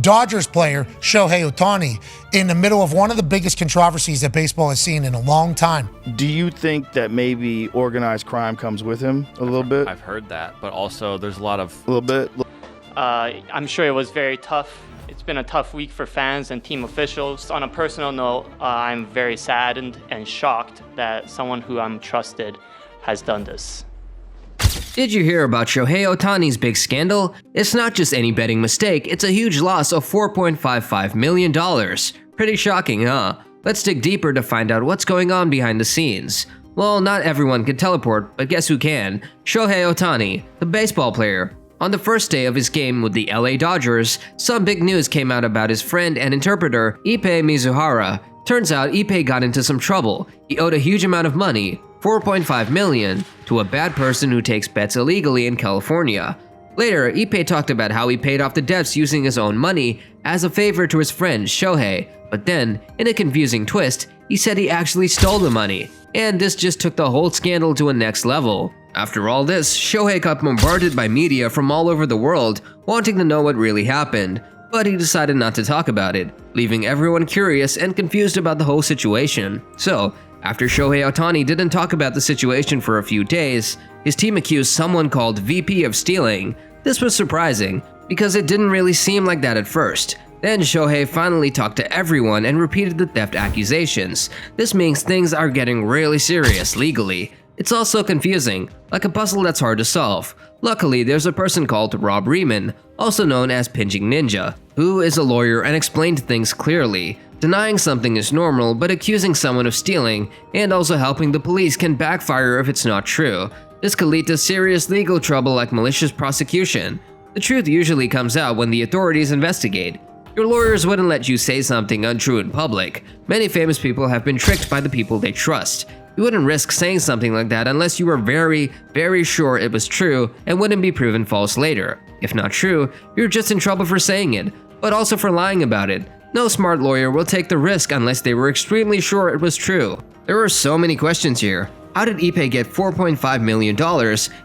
Dodgers player Shohei Ohtani in the middle of one of the biggest controversies that baseball has seen in a long time. Do you think that maybe organized crime comes with him a little bit? I've heard that, but also there's a lot of... A little bit? I'm sure it was very tough. It's been a tough week for fans and team officials. On a personal note, I'm very saddened and shocked that someone who I'm trusted has done this. Did you hear about Shohei Ohtani's big scandal? It's not just any betting mistake, it's a huge loss of $4.55 million. Pretty shocking, huh? Let's dig deeper to find out what's going on behind the scenes. Well, not everyone can teleport, but guess who can? Shohei Ohtani, the baseball player. On the first day of his game with the LA Dodgers, some big news came out about his friend and interpreter, Ippei Mizuhara. Turns out Ippei got into some trouble. He owed a huge amount of money, $4.5 million, to a bad person who takes bets illegally in California. Later, Ippei talked about how he paid off the debts using his own money as a favor to his friend Shohei, but then, in a confusing twist, he said he actually stole the money, and this just took the whole scandal to a next level. After all this, Shohei got bombarded by media from all over the world wanting to know what really happened, but he decided not to talk about it, leaving everyone curious and confused about the whole situation. So, after Shohei Ohtani didn't talk about the situation for a few days, his team accused someone called VP of stealing. This was surprising, because it didn't really seem like that at first. Then Shohei finally talked to everyone and repeated the theft accusations. This means things are getting really serious legally. It's also confusing, like a puzzle that's hard to solve. Luckily, there's a person called Rob Riemann, also known as Pinching Ninja, who is a lawyer and explained things clearly. Denying something is normal, but accusing someone of stealing and also helping the police can backfire if it's not true. This could lead to serious legal trouble like malicious prosecution. The truth usually comes out when the authorities investigate. Your lawyers wouldn't let you say something untrue in public. Many famous people have been tricked by the people they trust. You wouldn't risk saying something like that unless you were very, very sure it was true and wouldn't be proven false later. If not true, you're just in trouble for saying it, but also for lying about it. No smart lawyer will take the risk unless they were extremely sure it was true. There are so many questions here. How did Ippei get $4.5 million,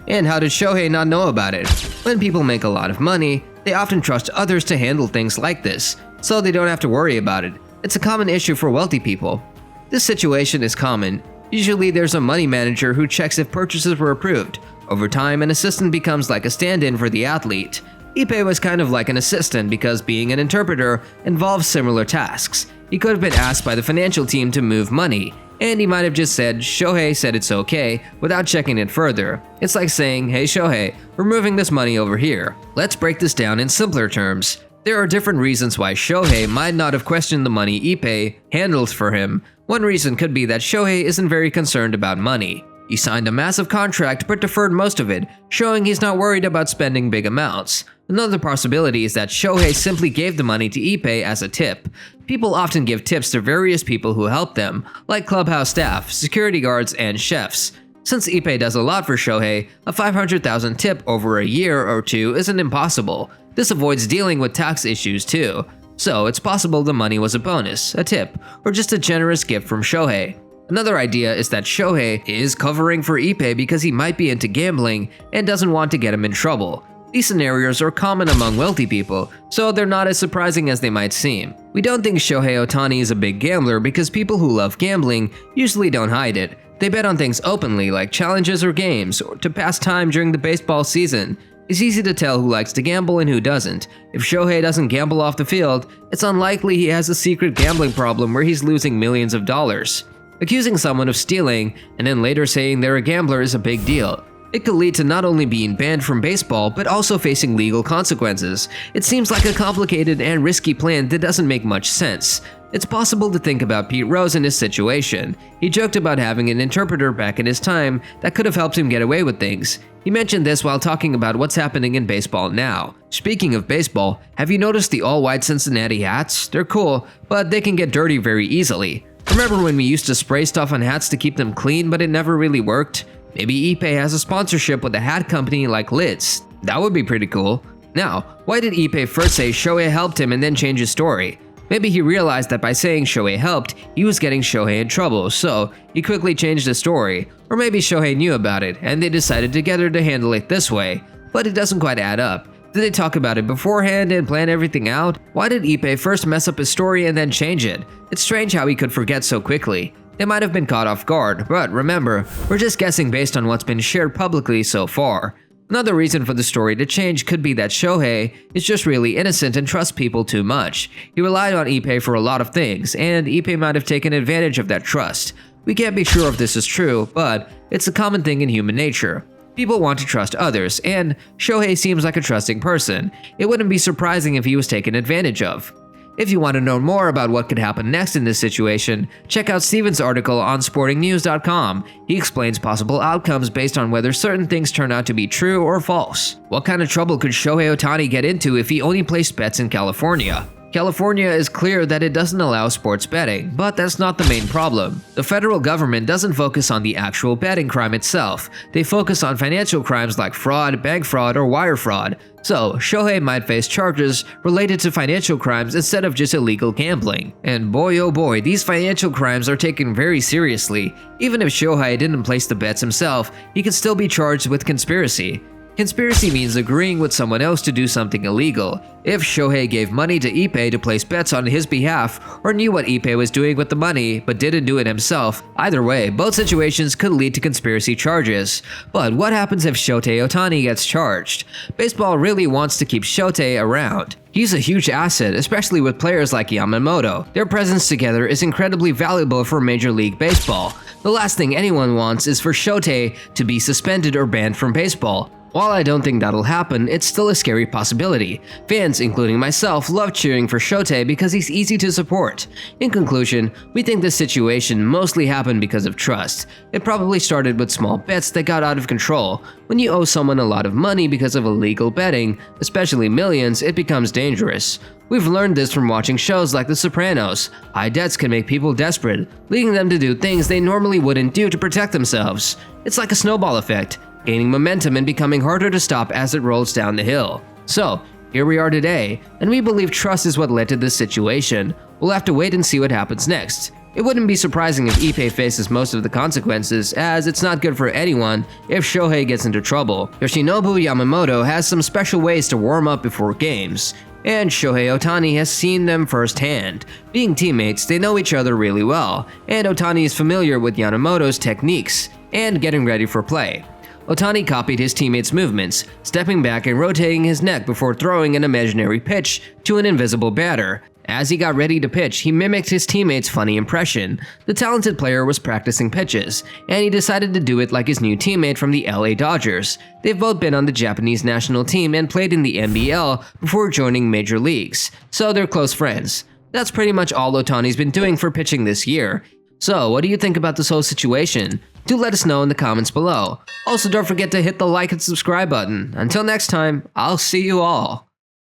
and how did Shohei not know about it? When people make a lot of money, they often trust others to handle things like this, so they don't have to worry about it. It's a common issue for wealthy people. This situation is common. Usually there's a money manager who checks if purchases were approved. Over time, an assistant becomes like a stand-in for the athlete. Ippei was kind of like an assistant because being an interpreter involves similar tasks. He could have been asked by the financial team to move money, and he might have just said, "Shohei said it's okay," without checking it further. It's like saying, "Hey Shohei, we're moving this money over here." Let's break this down in simpler terms. There are different reasons why Shohei might not have questioned the money Ippei handles for him. One reason could be that Shohei isn't very concerned about money. He signed a massive contract but deferred most of it, showing he's not worried about spending big amounts. Another possibility is that Shohei simply gave the money to Ippei as a tip. People often give tips to various people who help them, like clubhouse staff, security guards, and chefs. Since Ippei does a lot for Shohei, a $500,000 tip over a year or two isn't impossible. This avoids dealing with tax issues too. So it's possible the money was a bonus, a tip, or just a generous gift from Shohei. Another idea is that Shohei is covering for Ippei because he might be into gambling and doesn't want to get him in trouble. These scenarios are common among wealthy people, so they're not as surprising as they might seem. We don't think Shohei Ohtani is a big gambler because people who love gambling usually don't hide it. They bet on things openly like challenges or games, or to pass time during the baseball season. It's easy to tell who likes to gamble and who doesn't. If Shohei doesn't gamble off the field, it's unlikely he has a secret gambling problem where he's losing millions of dollars. Accusing someone of stealing and then later saying they're a gambler is a big deal. It could lead to not only being banned from baseball, but also facing legal consequences. It seems like a complicated and risky plan that doesn't make much sense. It's possible to think about Pete Rose in this situation. He joked about having an interpreter back in his time that could have helped him get away with things. He mentioned this while talking about what's happening in baseball now. Speaking of baseball, have you noticed the all-white Cincinnati hats? They're cool, but they can get dirty very easily. Remember when we used to spray stuff on hats to keep them clean, but it never really worked? Maybe Ippei has a sponsorship with a hat company like Lids. That would be pretty cool. Now, why did Ippei first say Shohei helped him and then change his story? Maybe he realized that by saying Shohei helped, he was getting Shohei in trouble, so he quickly changed the story. Or maybe Shohei knew about it, and they decided together to handle it this way. But it doesn't quite add up. Did they talk about it beforehand and plan everything out? Why did Ippei first mess up his story and then change it? It's strange how he could forget so quickly. They might have been caught off guard, but remember, we're just guessing based on what's been shared publicly so far. Another reason for the story to change could be that Shohei is just really innocent and trusts people too much. He relied on Ippei for a lot of things, and Ippei might have taken advantage of that trust. We can't be sure if this is true, but it's a common thing in human nature. People want to trust others, and Shohei seems like a trusting person. It wouldn't be surprising if he was taken advantage of. If you want to know more about what could happen next in this situation, check out Steven's article on sportingnews.com. He explains possible outcomes based on whether certain things turn out to be true or false. What kind of trouble could Shohei Ohtani get into if he only placed bets in California? California is clear that it doesn't allow sports betting, but that's not the main problem. The federal government doesn't focus on the actual betting crime itself. They focus on financial crimes like fraud, bank fraud, or wire fraud. So, Shohei might face charges related to financial crimes instead of just illegal gambling. And boy oh boy, these financial crimes are taken very seriously. Even if Shohei didn't place the bets himself, he could still be charged with conspiracy. Conspiracy means agreeing with someone else to do something illegal. If Shohei gave money to Ippei to place bets on his behalf, or knew what Ippei was doing with the money but didn't do it himself, either way, both situations could lead to conspiracy charges. But what happens if Shohei Ohtani gets charged? Baseball really wants to keep Shohei around. He's a huge asset, especially with players like Yamamoto. Their presence together is incredibly valuable for Major League Baseball. The last thing anyone wants is for Shohei to be suspended or banned from baseball. While I don't think that'll happen, it's still a scary possibility. Fans, including myself, love cheering for Shohei because he's easy to support. In conclusion, we think this situation mostly happened because of trust. It probably started with small bets that got out of control. When you owe someone a lot of money because of illegal betting, especially millions, it becomes dangerous. We've learned this from watching shows like The Sopranos. High debts can make people desperate, leading them to do things they normally wouldn't do to protect themselves. It's like a snowball effect, gaining momentum and becoming harder to stop as it rolls down the hill. So, here we are today, and we believe trust is what led to this situation. We'll have to wait and see what happens next. It wouldn't be surprising if Ippei faces most of the consequences, as it's not good for anyone if Shohei gets into trouble. Yoshinobu Yamamoto has some special ways to warm up before games, and Shohei Ohtani has seen them firsthand. Being teammates, they know each other really well, and Ohtani is familiar with Yamamoto's techniques and getting ready for play. Ohtani copied his teammates' movements, stepping back and rotating his neck before throwing an imaginary pitch to an invisible batter. As he got ready to pitch, he mimicked his teammate's funny impression. The talented player was practicing pitches, and he decided to do it like his new teammate from the LA Dodgers. They've both been on the Japanese national team and played in the NBL before joining major leagues, so they're close friends. That's pretty much all Ohtani's been doing for pitching this year. So, what do you think about this whole situation? Do let us know in the comments below. Also, don't forget to hit the like and subscribe button. Until next time, I'll see you all.